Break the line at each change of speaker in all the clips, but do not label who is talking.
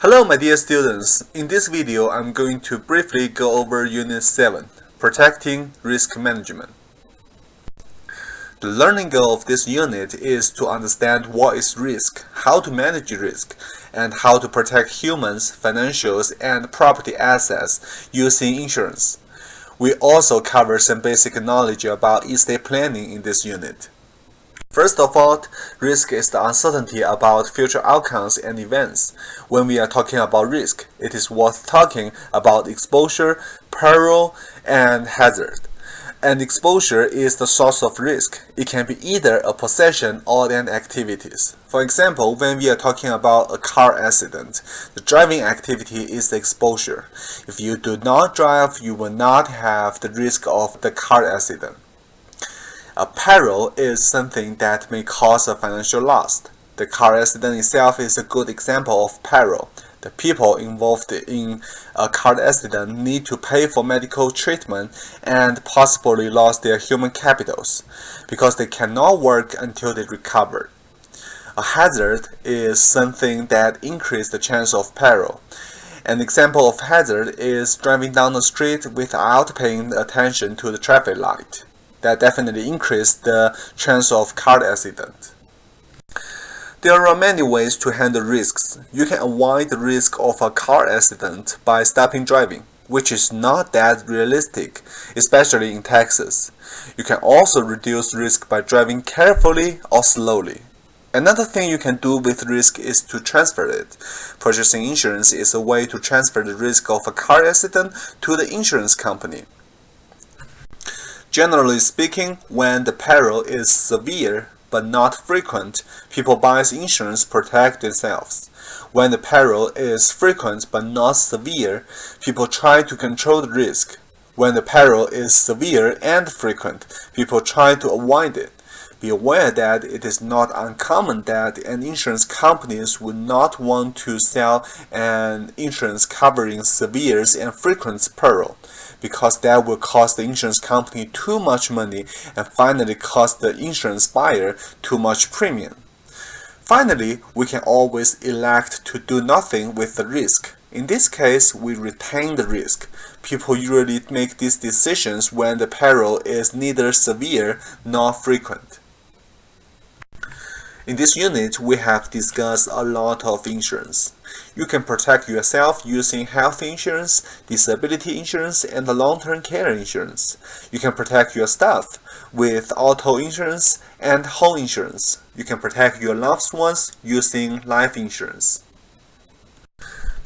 Hello my dear students, in this video I'm going to briefly go over Unit 7, Protecting Risk Management. The learning goal of this unit is to understand what is risk, how to manage risk, and how to protect humans, financials, and property assets using insurance. We also cover some basic knowledge about estate planning in this unit. First of all, risk is the uncertainty about future outcomes and events. When we are talking about risk, it is worth talking about exposure, peril, and hazard. And exposure is the source of risk. It can be either a possession or an activities. For example, when we are talking about a car accident, the driving activity is the exposure. If you do not drive, you will not have the risk of the car accident. A peril is something that may cause a financial loss. The car accident itself is a good example of peril. The people involved in a car accident need to pay for medical treatment and possibly lose their human capitals because they cannot work until they recover. A hazard is something that increases the chance of peril. An example of hazard is driving down the street without paying attention to the traffic light. That definitely increased the chance of car accident. There are many ways to handle risks. You can avoid the risk of a car accident by stopping driving, which is not that realistic, especially in Texas. You can also reduce risk by driving carefully or slowly. Another thing you can do with risk is to transfer it. Purchasing insurance is a way to transfer the risk of a car accident to the insurance company. Generally speaking, when the peril is severe but not frequent, people buy insurance to protect themselves. When the peril is frequent but not severe, people try to control the risk. When the peril is severe and frequent, people try to avoid it. Be aware that it is not uncommon that an insurance companies would not want to sell an insurance covering severe and frequent peril, because that will cost the insurance company too much money and finally cost the insurance buyer too much premium. Finally, we can always elect to do nothing with the risk. In this case, we retain the risk. People usually make these decisions when the peril is neither severe nor frequent. In this unit, we have discussed a lot of insurance. You can protect yourself using health insurance, disability insurance, and long-term care insurance. You can protect your staff with auto insurance and home insurance. You can protect your loved ones using life insurance.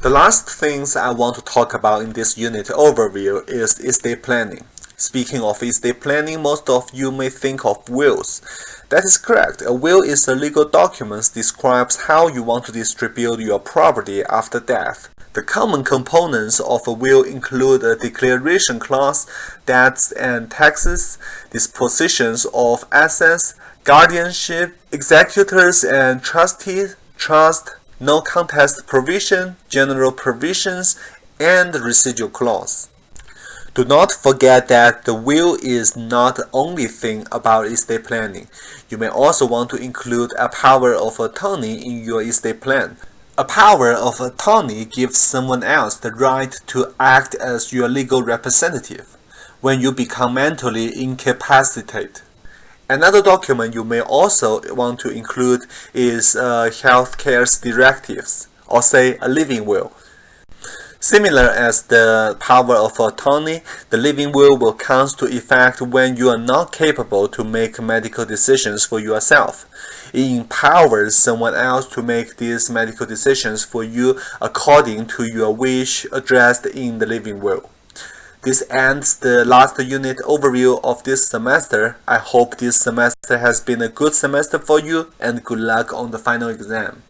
The last things I want to talk about in this unit overview is estate planning. Speaking of estate planning, most of you may think of wills. That is correct. A will is a legal document that describes how you want to distribute your property after death. The common components of a will include a declaration clause, debts and taxes, dispositions of assets, guardianship, executors and trustees, trust, no contest provision, general provisions, and residual clause. Do not forget that the will is not the only thing about estate planning. You may also want to include a power of attorney in your estate plan. A power of attorney gives someone else the right to act as your legal representative when you become mentally incapacitated. Another document you may also want to include is health care directives, or say a living will. Similar as the power of attorney, the living will come into effect when you are not capable to make medical decisions for yourself. It empowers someone else to make these medical decisions for you according to your wish addressed in the living will. This ends the last unit overview of this semester. I hope this semester has been a good semester for you, and good luck on the final exam.